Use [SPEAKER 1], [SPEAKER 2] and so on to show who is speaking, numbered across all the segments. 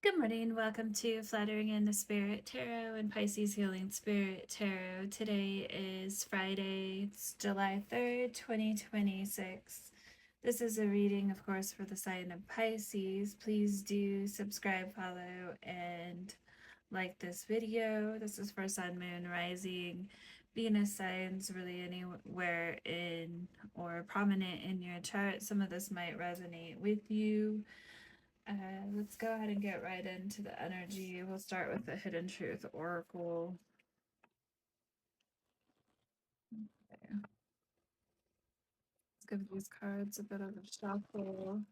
[SPEAKER 1] Good morning. Welcome to Flattering in the Spirit Tarot and Pisces Healing Spirit Tarot. Today is Friday, it's July 3rd, 2026. This is a reading, of course, for the sign of Pisces. Please do subscribe, follow, and like this video. This is for Sun, Moon, Rising, Venus signs, really anywhere in or prominent in your chart. Some of this might resonate with you. Let's go ahead and get right into the energy. We'll start with the Hidden Truth Oracle. Okay. Let's give these cards a bit of a shuffle.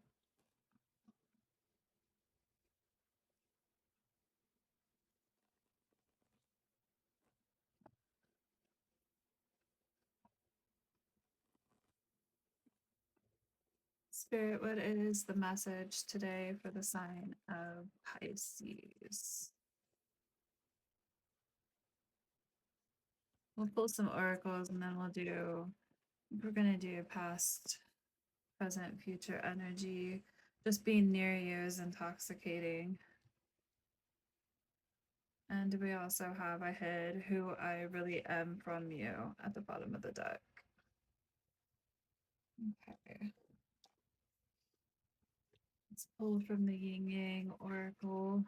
[SPEAKER 1] Spirit, what is the message today for the sign of Pisces? We'll pull some oracles and then we're going to do past, present, future energy. Just being near you is intoxicating. And we also have I hid who I really am from you at the bottom of the deck. Okay. Let's pull from the Yin Yang Oracle.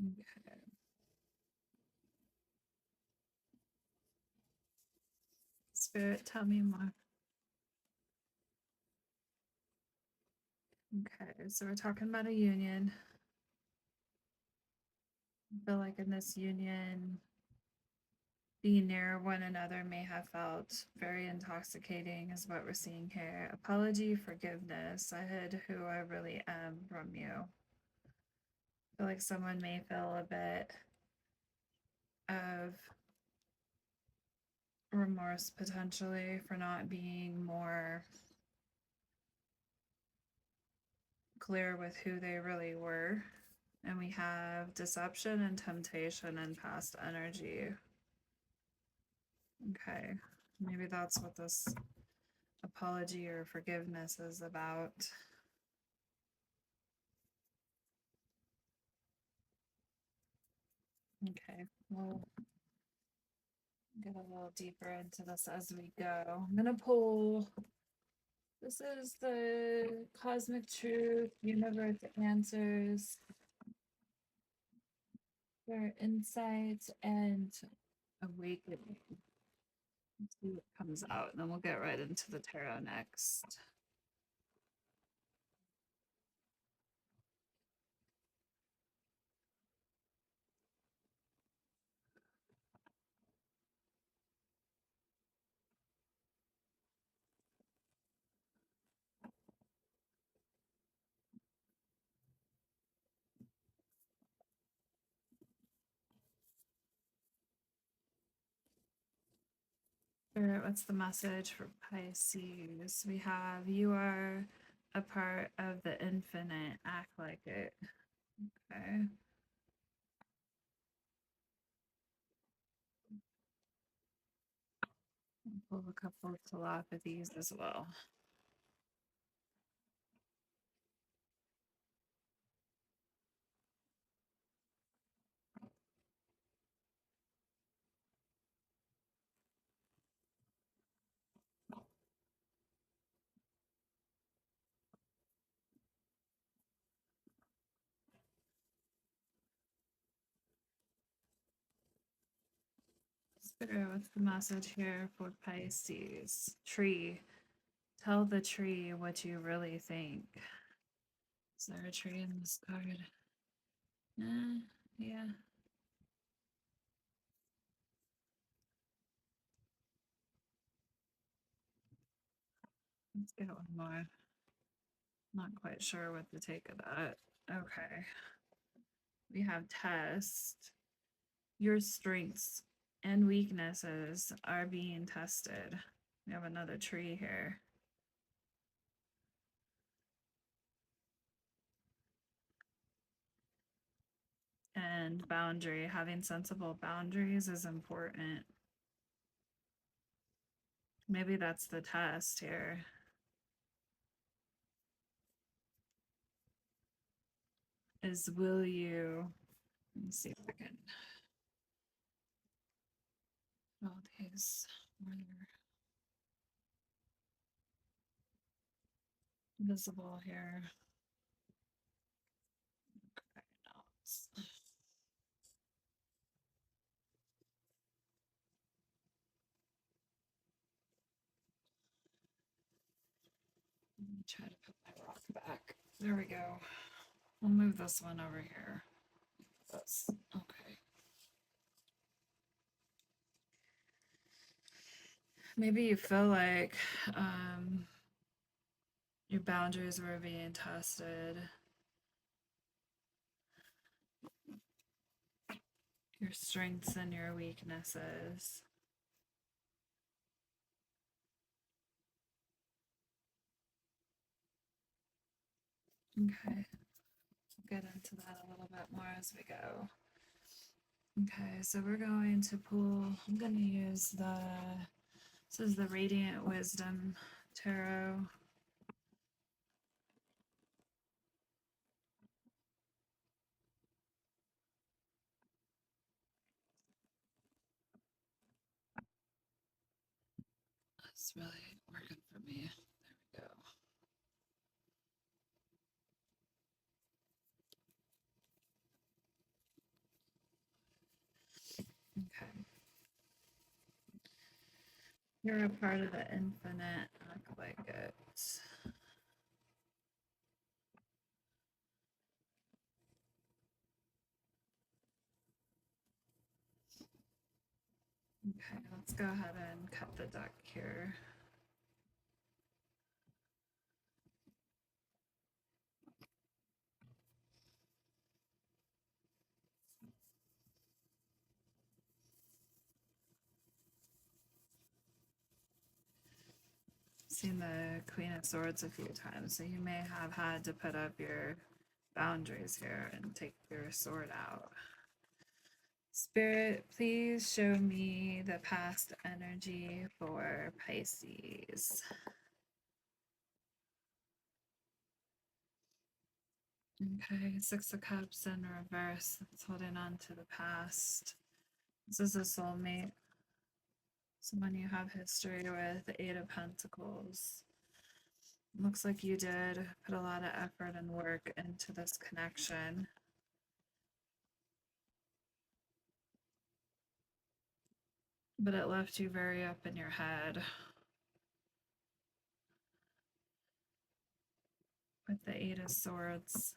[SPEAKER 1] Okay. Spirit, tell me more. Okay, so we're talking about a union. I feel like in this union, being near one another may have felt very intoxicating, is what we're seeing here. Apology, forgiveness. I hid who I really am from you. I feel like someone may feel a bit of remorse potentially for not being more clear with who they really were. And we have deception and temptation and past energy. Okay, maybe that's what this apology or forgiveness is about. Okay, we'll get a little deeper into this as we go. I'm going to pull. This is the Cosmic Truth, Universe Answers, for insights and awakening. Let's see what comes out, and then we'll get right into the tarot next. Spirit, what's the message for Pisces? We have you are a part of the infinite. Act like it. Okay. Pull a couple of telepathies as well. Spirit, what's the message here for Pisces? Tree. Tell the tree what you really think. Is there a tree in this card? Yeah. Let's get one more. Not quite sure what to take of that. Okay. We have test. Your strengths and weaknesses are being tested. We have another tree here. And boundary. Having sensible boundaries is important. Maybe that's the test here. Is will you, let me see if I can, all these were visible here. Okay, no, let me try to put my rock back. There we go. We'll move this one over here. That's okay. Maybe you feel like your boundaries were being tested. Your strengths and your weaknesses. Okay. We'll get into that a little bit more as we go. Okay, so we're going to pull, I'm going to use this is the Radiant Wisdom Tarot. It's really working for me. There we go. Okay. You're a part of the infinite. Act like it. Okay, let's go ahead and cut the deck here. Seen the Queen of Swords a few times, so you may have had to put up your boundaries here and take your sword out. Spirit, please show me the past energy for Pisces. Okay, Six of Cups in reverse. It's holding on to the past. This is a soulmate. Someone you have history with. Eight of Pentacles. Looks like you did put a lot of effort and work into this connection. But it left you very up in your head. With the Eight of Swords.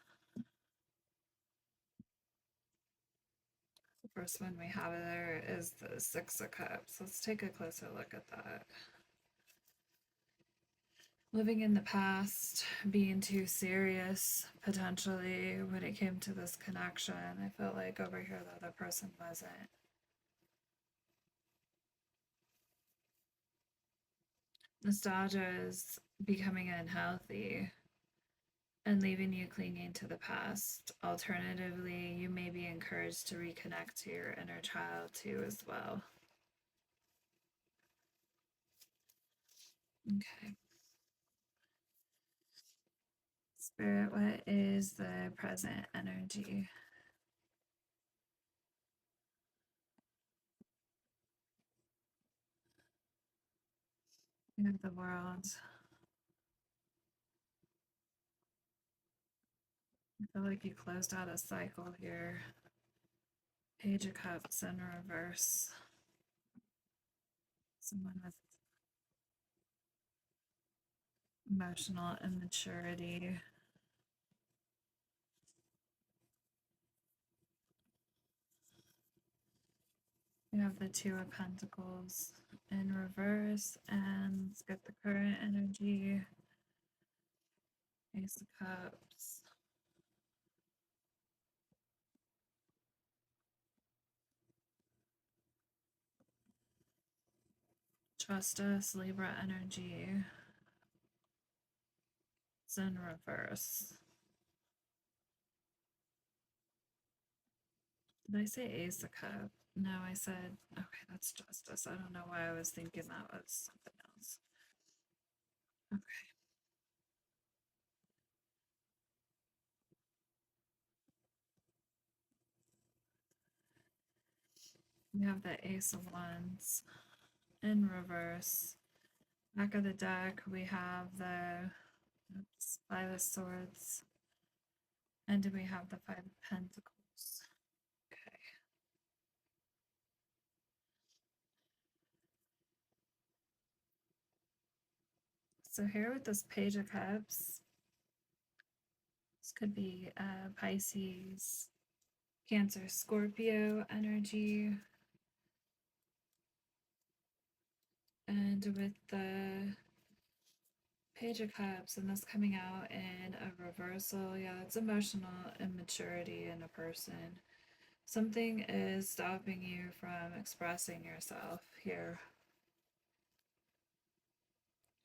[SPEAKER 1] The first one we have there is the Six of Cups. Let's take a closer look at that. Living in the past, being too serious, potentially, when it came to this connection. I felt like over here the other person wasn't. Nostalgia is becoming unhealthy and leaving you clinging to the past. Alternatively, you may be encouraged to reconnect to your inner child too, as well. Okay. Spirit, what is the present energy? Of the world. I feel like you closed out a cycle here. Page of Cups in reverse. Someone with emotional immaturity. We have the Two of Pentacles in reverse, and let's get the current energy. Ace of Cups. Trust us, Libra energy. It's in reverse. Did I say Ace of Cups? No, I said, okay, that's justice. I don't know why I was thinking that was something else. Okay. We have the Ace of Wands in reverse. Back of the deck, we have the Five of Swords. And we have the Five of Pentacles. Okay. So here with this Page of Cups, this could be Pisces, Cancer, Scorpio energy. And with the Page of Cups and this coming out in a reversal, yeah, it's emotional immaturity in a person. Something is stopping you from expressing yourself here.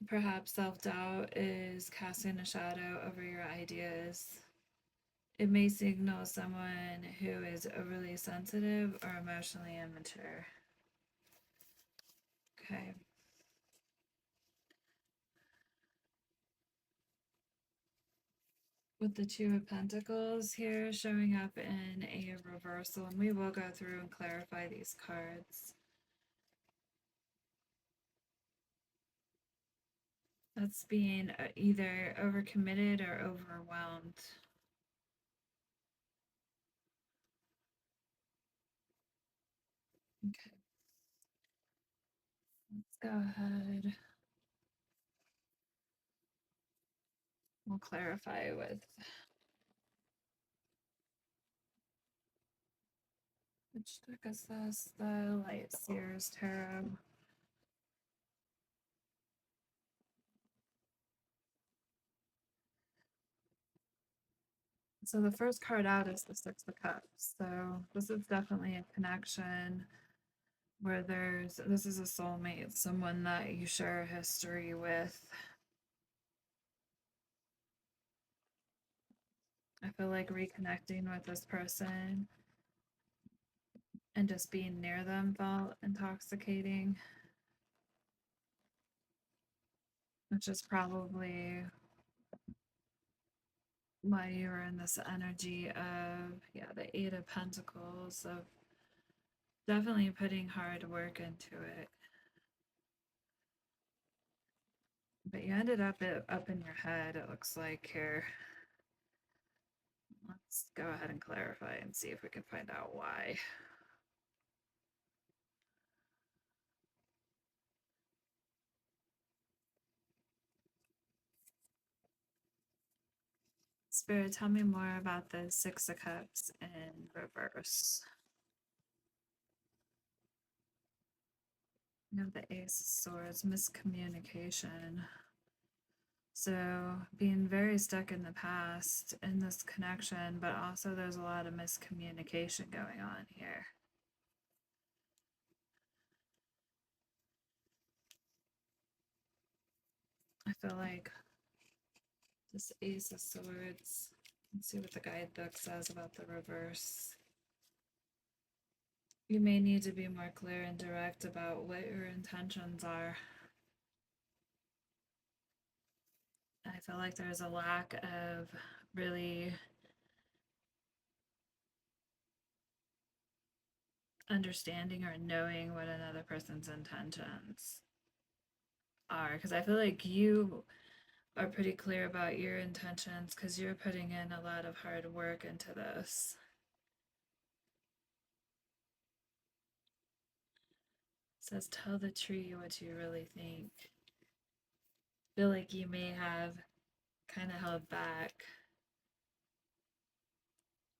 [SPEAKER 1] Perhaps self doubt is casting a shadow over your ideas. It may signal someone who is overly sensitive or emotionally immature. Okay. With the Two of Pentacles here showing up in a reversal, and we will go through and clarify these cards. That's being either overcommitted or overwhelmed. Okay. Let's go ahead. We'll clarify with which deck is this? The Light Seers Tarot. So the first card out is the Six of Cups. So this is definitely a connection where this is a soulmate, someone that you share a history with. I feel like reconnecting with this person and just being near them felt intoxicating, which is probably why you were in this energy of, yeah, the Eight of Pentacles, of definitely putting hard work into it. But you ended up in your head, it looks like here. Let's go ahead and clarify and see if we can find out why. Spirit, tell me more about the Six of Cups in reverse. We have the Ace of Swords, miscommunication. So being very stuck in the past in this connection, but also there's a lot of miscommunication going on here. I feel like this Ace of Swords, let's see what the guidebook says about the reverse. You may need to be more clear and direct about what your intentions are. I feel like there's a lack of really understanding or knowing what another person's intentions are. Because I feel like you are pretty clear about your intentions because you're putting in a lot of hard work into this. It says, tell the tree what you really think. Feel like you may have kind of held back.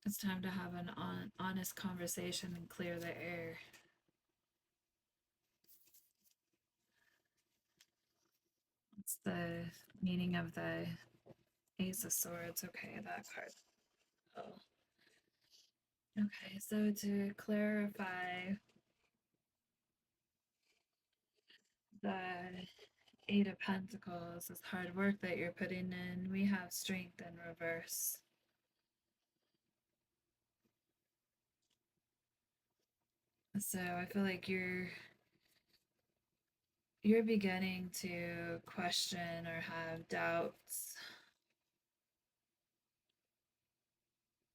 [SPEAKER 1] It's time to have an honest conversation and clear the air. What's the meaning of the Ace of Swords? Okay, that card. Oh. Okay, so to clarify, The Eight of Pentacles is hard work that you're putting in. We have strength in reverse. So I feel like you're beginning to question or have doubts,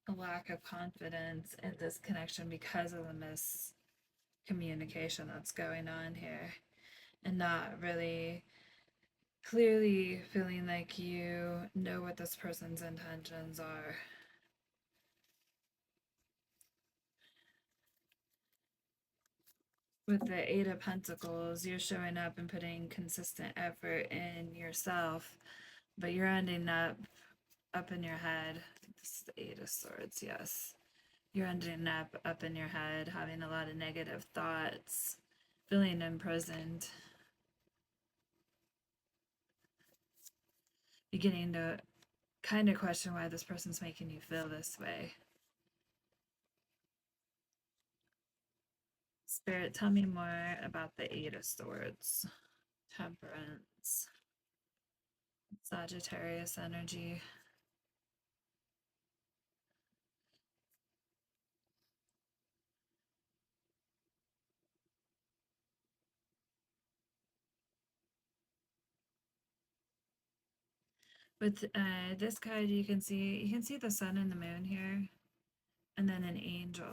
[SPEAKER 1] a lack of confidence in this connection because of the miscommunication that's going on here, and not really clearly feeling like you know what this person's intentions are. With the Eight of Pentacles, you're showing up and putting consistent effort in yourself, but you're ending up in your head. I think this is the Eight of Swords, yes. You're ending up in your head, having a lot of negative thoughts, feeling imprisoned, beginning to kind of question why this person's making you feel this way. Spirit, tell me more about the Eight of Swords. Temperance, Sagittarius energy. With this card, you can see the sun and the moon here, and then an angel.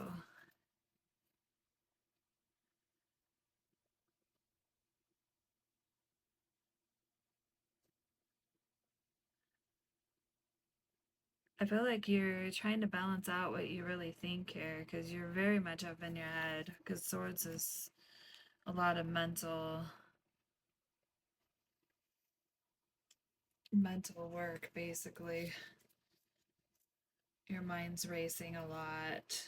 [SPEAKER 1] I feel like you're trying to balance out what you really think here, because you're very much up in your head. Because swords is a lot of mental work, basically. Your mind's racing a lot.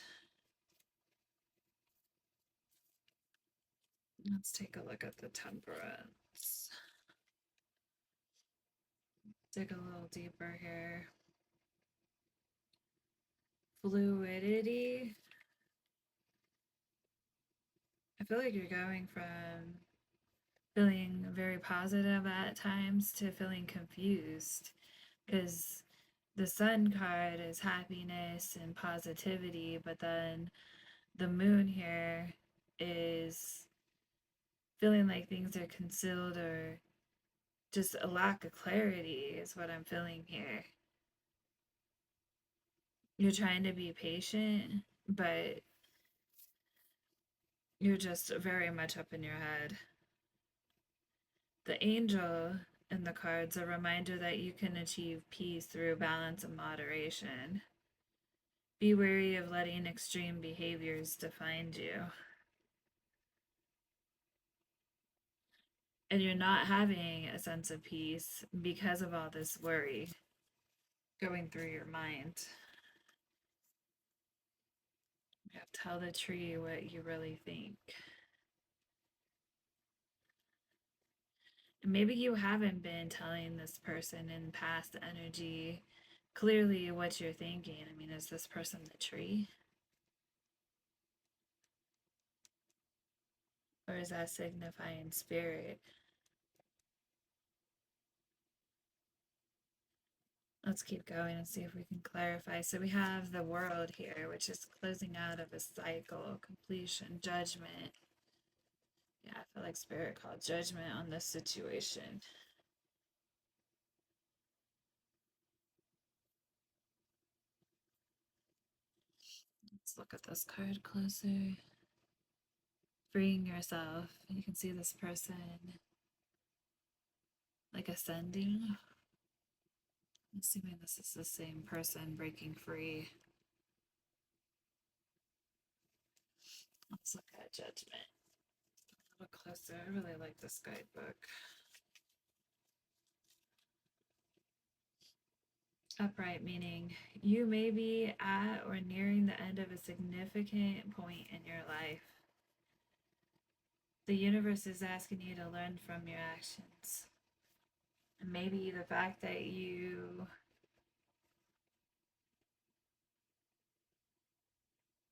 [SPEAKER 1] Let's take a look at the temperance. Dig a little deeper here. Fluidity. I feel like you're going from feeling very positive at times to feeling confused, because the sun card is happiness and positivity, but then the moon here is feeling like things are concealed, or just a lack of clarity is what I'm feeling here. You're trying to be patient, but you're just very much up in your head. The angel in the cards, a reminder that you can achieve peace through balance and moderation. Be wary of letting extreme behaviors define you. And you're not having a sense of peace because of all this worry going through your mind. You have to tell the tree what you really think. And maybe you haven't been telling this person in past energy clearly what you're thinking. I mean, is this person the tree? Or is that signifying spirit? Let's keep going and see if we can clarify. So we have the world here, which is closing out of a cycle, completion, judgment. Yeah, I feel like spirit called judgment on this situation. Let's look at this card closer. Freeing yourself. You can see this person like ascending. I'm assuming this is the same person breaking free. Let's look at judgment a little closer. I really like this guidebook. Upright, meaning you may be at or nearing the end of a significant point in your life. The universe is asking you to learn from your actions. And maybe the fact that you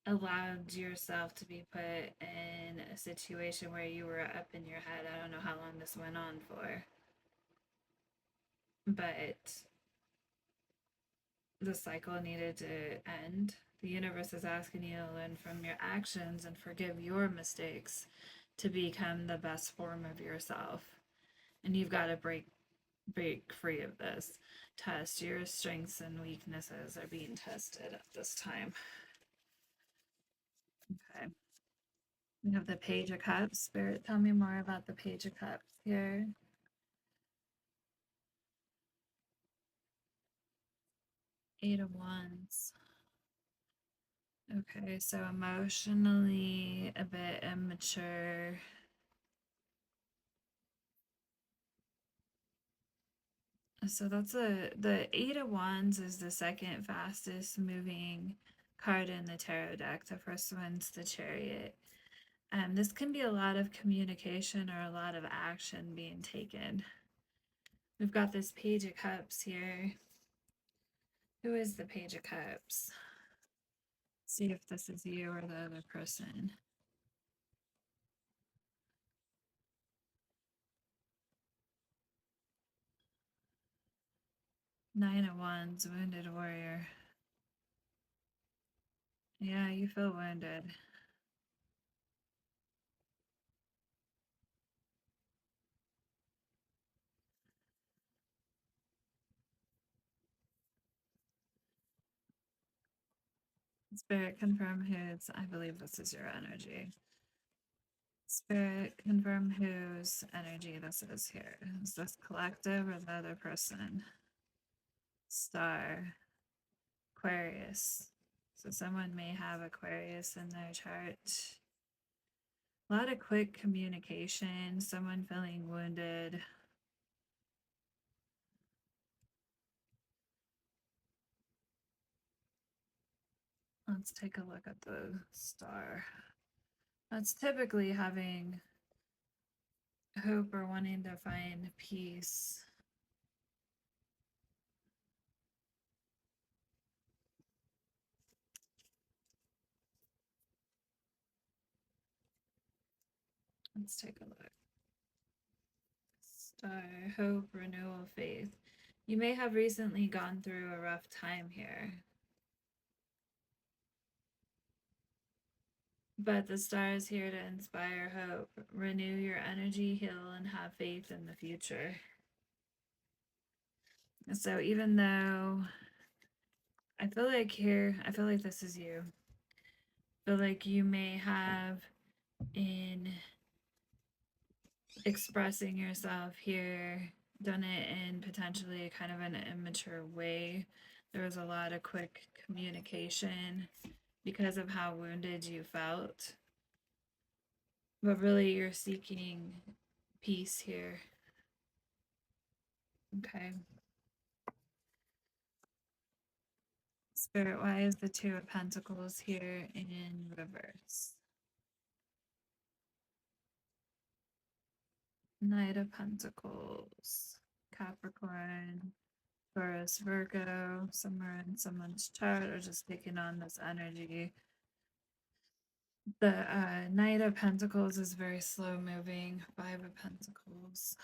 [SPEAKER 1] allowed yourself to be put in a situation where you were up in your head. I don't know how long this went on for, but the cycle needed to end. The universe is asking you to learn from your actions and forgive your mistakes to become the best form of yourself. And you've got to break free of this. Test your strengths and weaknesses are being tested at this time. Okay. We have the Page of Cups. Spirit, tell me more about the Page of Cups here. Eight of Wands. Okay, so emotionally a bit immature. So that's the Eight of Wands is the second fastest moving card in the tarot deck. The first one's the Chariot. This can be a lot of communication or a lot of action being taken. We've got this Page of Cups here. Who is the Page of Cups? See if this is you or the other person. Nine of Wands, wounded warrior. Yeah, you feel wounded. Spirit, confirm whose. I believe this is your energy. Spirit, confirm whose energy this is here. Is this collective or the other person? Star, Aquarius. So someone may have Aquarius in their chart. A lot of quick communication, someone feeling wounded. Let's take a look at the star. That's typically having hope or wanting to find peace. Let's take a look. Star, hope, renewal, faith. You may have recently gone through a rough time here. But the star is here to inspire hope, renew your energy, heal, and have faith in the future. So even though I feel like this is you. I feel like you may have in expressing yourself here done it in potentially kind of an immature way. There was a lot of quick communication because of how wounded you felt. But really, you're seeking peace here. Okay. Spirit wise, the Two of Pentacles here in reverse. Knight of Pentacles, Capricorn, Taurus, Virgo, somewhere in someone's chart or just taking on this energy. The Knight of Pentacles is very slow moving. Five of Pentacles.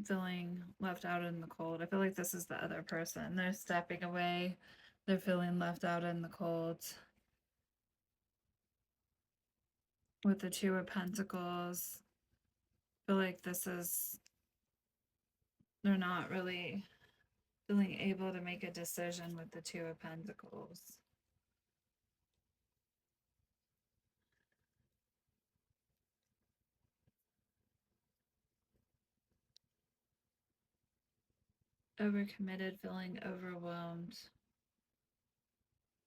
[SPEAKER 1] Feeling left out in the cold. I feel like this is the other person. They're stepping away. They're feeling left out in the cold. With the Two of Pentacles, I feel like they're not really feeling able to make a decision with the Two of Pentacles. Overcommitted, feeling overwhelmed,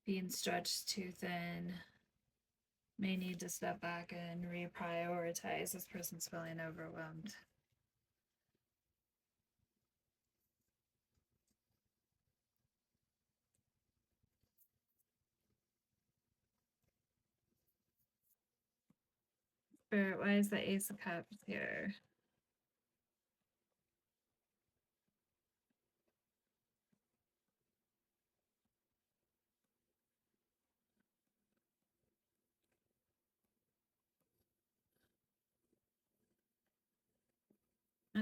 [SPEAKER 1] being stretched too thin, may need to step back and reprioritize. This person's feeling overwhelmed. Spirit, why is the Ace of Cups here?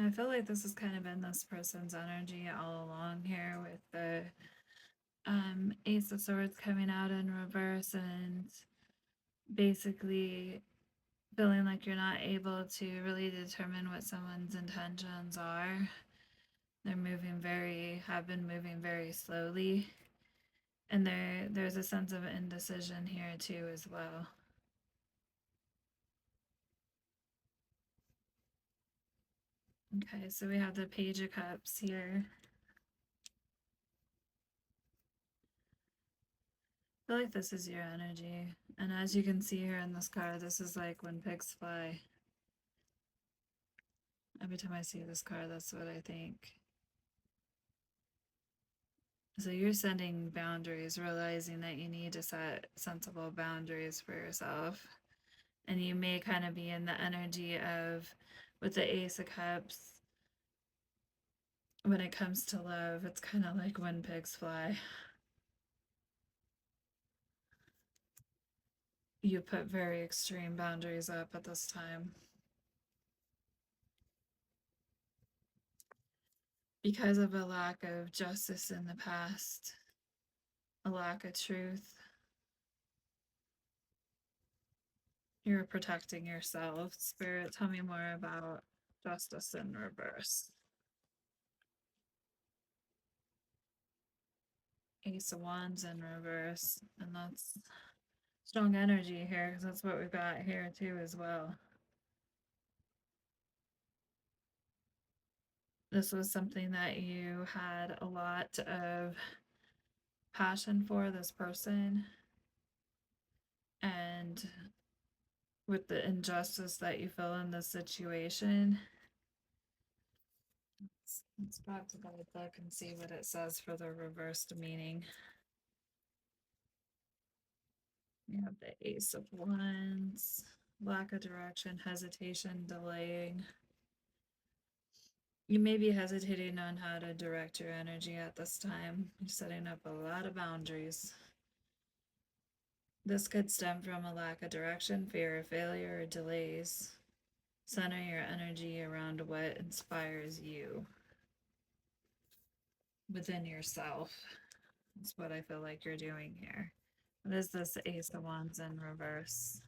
[SPEAKER 1] And I feel like this has kind of been this person's energy all along here with the Ace of Swords coming out in reverse and basically feeling like you're not able to really determine what someone's intentions are. Have been moving very slowly. And there's a sense of indecision here too as well. Okay, so we have the Page of Cups here. I feel like this is your energy. And as you can see here in this card, this is like when pigs fly. Every time I see this card, that's what I think. So you're setting boundaries, realizing that you need to set sensible boundaries for yourself. And you may kind of be in the energy of, with the Ace of Cups, when it comes to love, it's kind of like when pigs fly. You put very extreme boundaries up at this time. Because of a lack of justice in the past, a lack of truth, you're protecting yourself. Spirit, tell me more about justice in reverse. Ace of Wands in reverse, and that's strong energy here because that's what we've got here too as well. This was something that you had a lot of passion for, this person, and with the injustice that you feel in this situation, let's grab the book and see what it says for the reversed meaning. We have the Ace of Wands, lack of direction, hesitation, delaying. You may be hesitating on how to direct your energy at this time. You're setting up a lot of boundaries. This could stem from a lack of direction, fear of failure, or delays. Center your energy around what inspires you within yourself. That's what I feel like you're doing here. What is this Ace of Wands in reverse?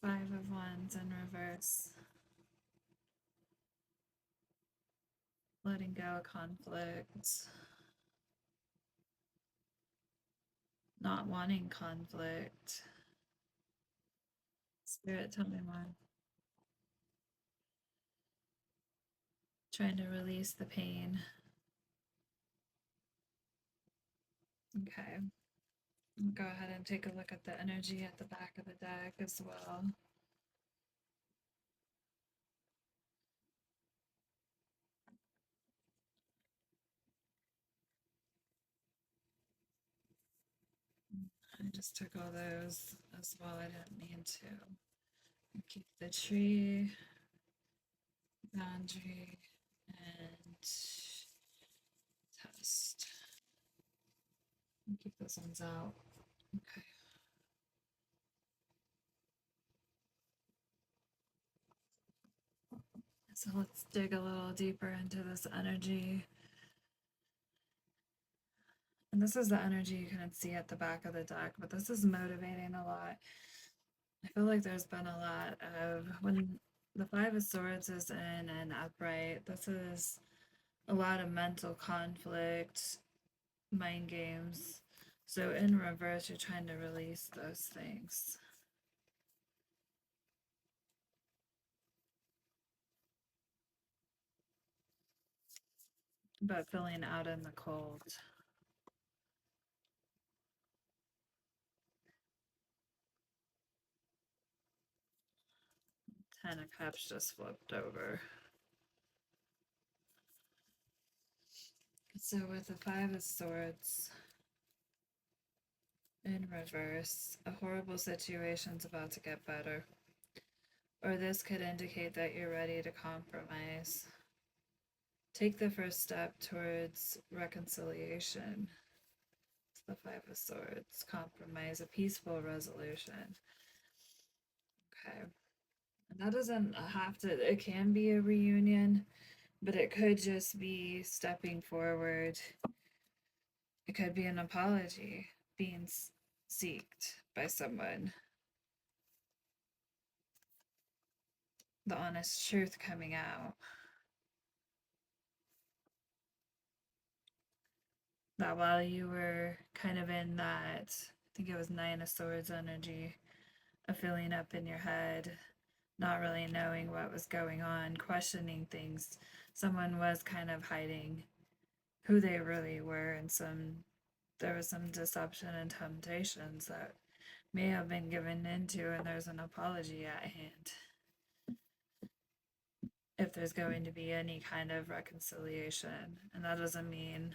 [SPEAKER 1] 5 of Wands in reverse. Letting go of conflict. Not wanting conflict. Spirit, tell me more. Trying to release the pain. Okay. I'll go ahead and take a look at the energy at the back of the deck as well. I just took all those as well. I didn't mean to. Keep the tree, boundary, and test. Keep those ones out. Okay. So let's dig a little deeper into this energy. And this is the energy you couldn't see at the back of the deck, but this is motivating a lot. I feel like there's been a lot of, when the Five of Swords is in an upright, this is a lot of mental conflict, mind games. So in reverse, you're trying to release those things. But feeling out in the cold. 10 of Cups just flipped over. So with the Five of Swords in reverse, a horrible situation's about to get better. Or this could indicate that you're ready to compromise. Take the first step towards reconciliation. It's the Five of Swords, compromise, a peaceful resolution. Okay. And that doesn't have to, it can be a reunion, but it could just be stepping forward. It could be an apology being seeked by someone. The honest truth coming out. That while you were kind of in that, I think it was Nine of Swords energy, a feeling up in your head, not really knowing what was going on, questioning things, someone was kind of hiding who they really were, and there was some deception and temptations that may have been given into, and there's an apology at hand. If there's going to be any kind of reconciliation, and that doesn't mean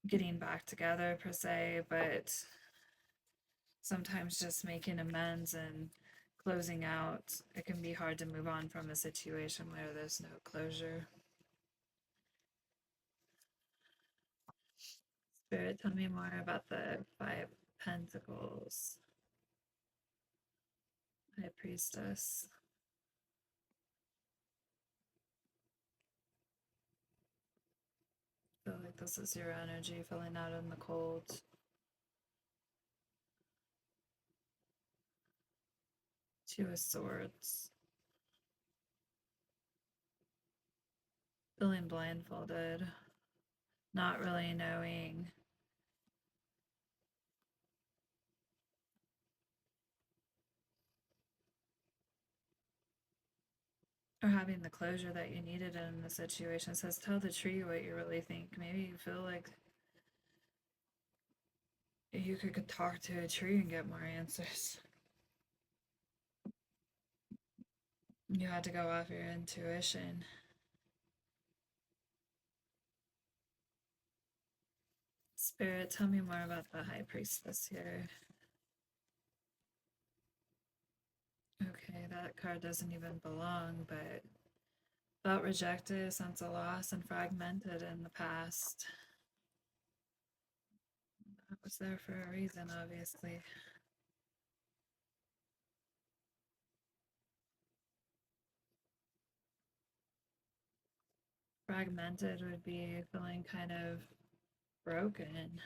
[SPEAKER 1] getting back together per se, but sometimes just making amends and closing out. It can be hard to move on from a situation where there's no closure. Spirit, tell me more about the Five Pentacles. High Priestess. I feel like this is your energy filling out in the cold. Two of Swords. Feeling blindfolded. Not really knowing or having the closure that you needed in the situation. It says tell the tree what you really think. Maybe you feel like you could talk to a tree and get more answers. You had to go off your intuition. Spirit, tell me more about the High Priestess here. Okay, that card doesn't even belong, but felt rejected, sense of loss, and fragmented in the past. That was there for a reason, obviously. Fragmented would be feeling kind of broken,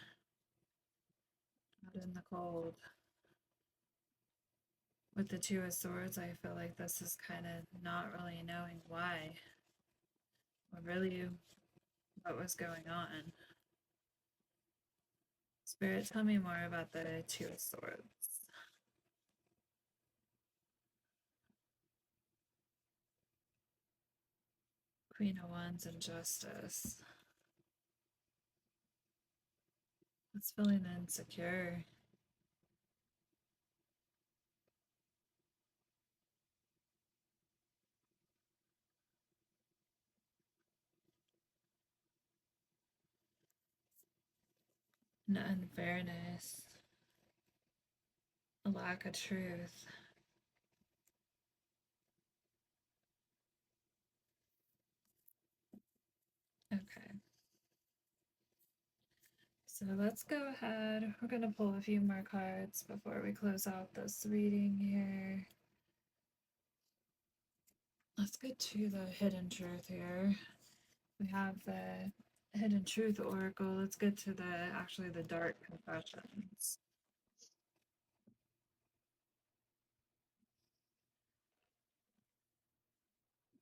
[SPEAKER 1] out in the cold. With the Two of Swords, I feel like this is kind of not really knowing why, or really what was going on. Spirit, tell me more about the Two of Swords. Queen of Wands and Justice. It's feeling insecure. An unfairness. A lack of truth. Okay. So let's go ahead. We're going to pull a few more cards before we close out this reading here. Let's get to the hidden truth here. We have the hidden truth oracle. Let's get to the dark confessions.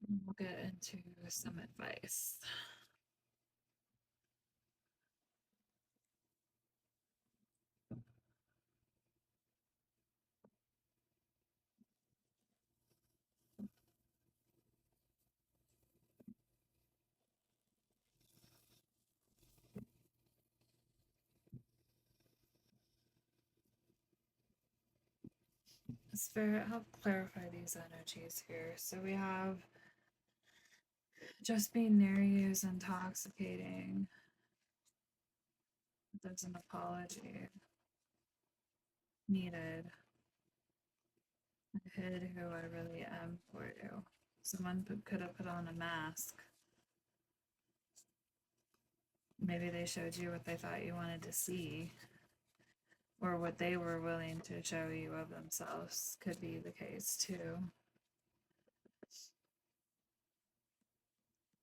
[SPEAKER 1] And we'll get into some advice. Spirit, help clarify these energies here. So we have Just being near you is intoxicating. There's an apology needed. I hid who I really am for you. Someone could have put on a mask. Maybe they showed you what they thought you wanted to see, or what they were willing to show you of themselves. Could be the case too.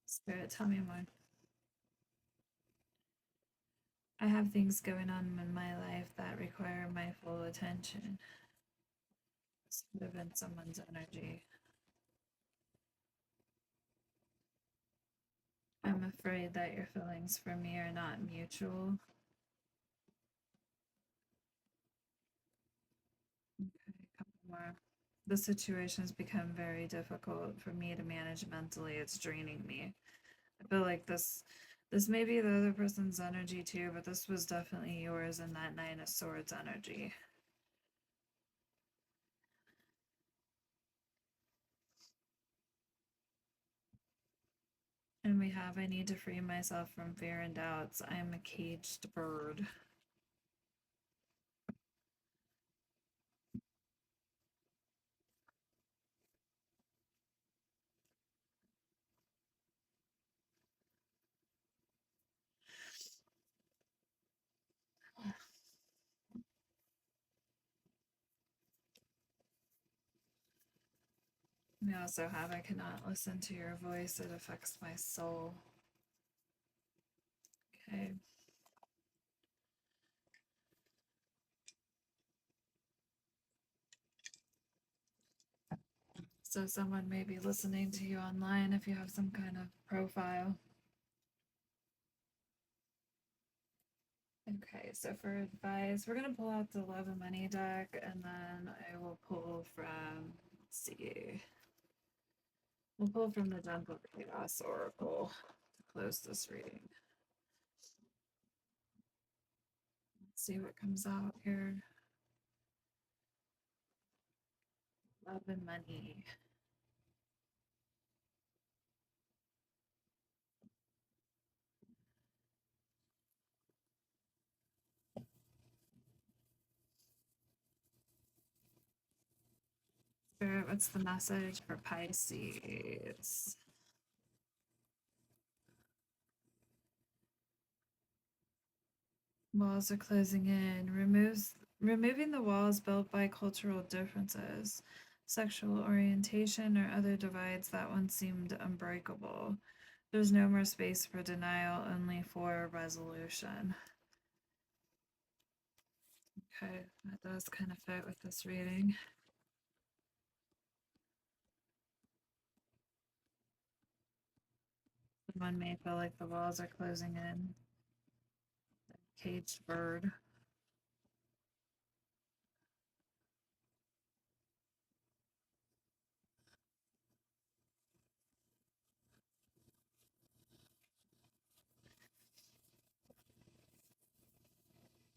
[SPEAKER 1] Spirit, tell me more. I have things going on in my life that require my full attention. This could have been someone's energy. I'm afraid that your feelings for me are not mutual. Okay, a couple more. The situation has become very difficult for me to manage mentally. It's draining me. I feel like this may be the other person's energy too, but this was definitely yours in that Nine of Swords energy. And we have, I need to free myself from fear and doubts. I am a caged bird. We also have, I cannot listen to your voice. It affects my soul. Okay. So someone may be listening to you online if you have some kind of profile. Okay, so for advice, we're gonna pull out the Love and Money deck, and then I will pull from, let's see, we'll pull from the Gentle Chaos Oracle to close this reading. Let's see what comes out here. Love and Money. Spirit, what's the message for Pisces? Walls are closing in. Removing the walls built by cultural differences, sexual orientation, or other divides that once seemed unbreakable. There's no more space for denial, only for resolution. Okay, that does kind of fit with this reading. One may feel like the walls are closing in. The caged bird.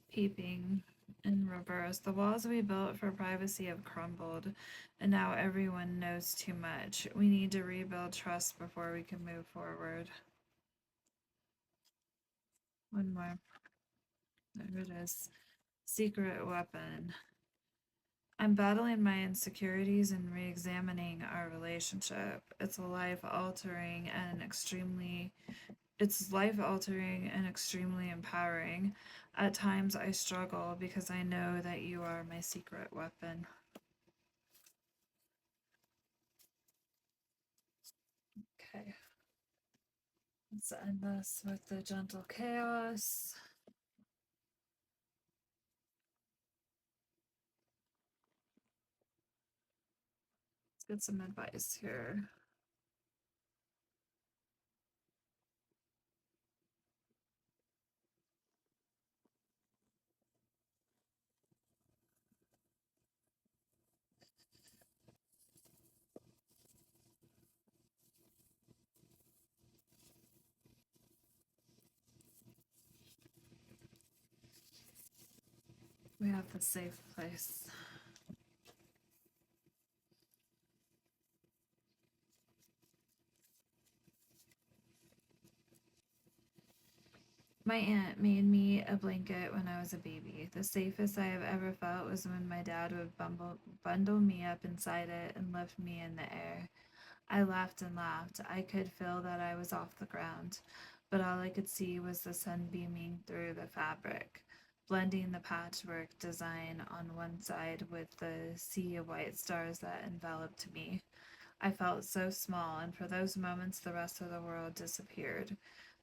[SPEAKER 1] Peeping in reverse. The walls we built for privacy have crumbled, and now everyone knows too much. We need to rebuild trust before we can move forward. One more. There it is. Secret weapon. I'm battling my insecurities and re-examining our relationship. It's life-altering and extremely empowering. At times I struggle because I know that you are my secret weapon. Okay. Let's end this with the Gentle Chaos. Let's get some advice here. We have the safe place. My aunt made me a blanket when I was a baby. The safest I have ever felt was when my dad would bundle me up inside it and lift me in the air. I laughed and laughed. I could feel that I was off the ground, but all I could see was the sun beaming through the fabric, blending the patchwork design on one side with the sea of white stars that enveloped me. I felt so small, and for those moments, the rest of the world disappeared.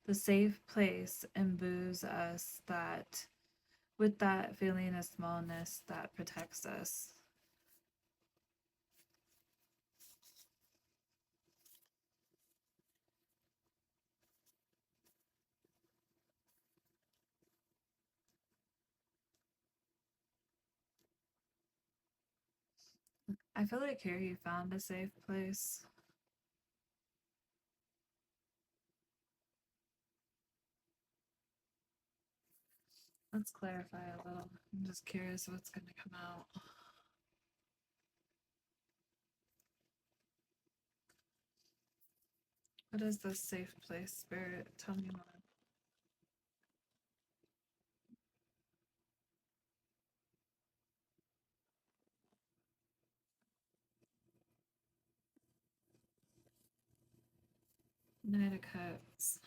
[SPEAKER 1] The safe place imbues us that with that feeling of smallness that protects us. I feel like here you found a safe place. Let's clarify a little. I'm just curious what's going to come out. What is this safe place, Spirit? Tell me more. Knight of Cups.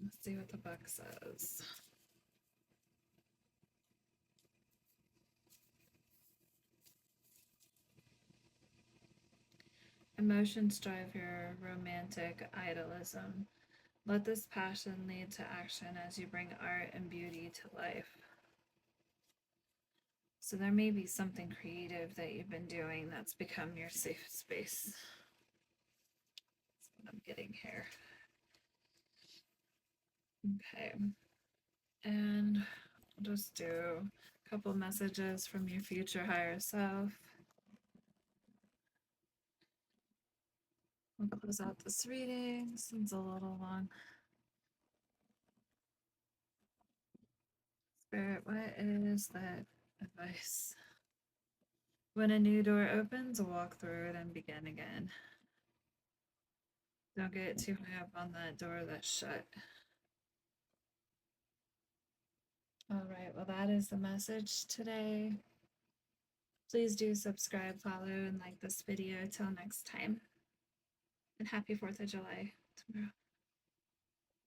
[SPEAKER 1] Let's see what the book says. Emotions drive your romantic idealism. Let this passion lead to action as you bring art and beauty to life. So there may be something creative that you've been doing that's become your safe space. That's what I'm getting here. Okay. And I'll just do a couple messages from your future higher self. We'll close out this reading. This one's a little long. Spirit, what is that advice? When a new door opens, walk through it and begin again. Don't get too high up on that door that's shut. All right, well, that is the message today. Please do subscribe, follow, and like this video. Till next time. And happy 4th of July tomorrow.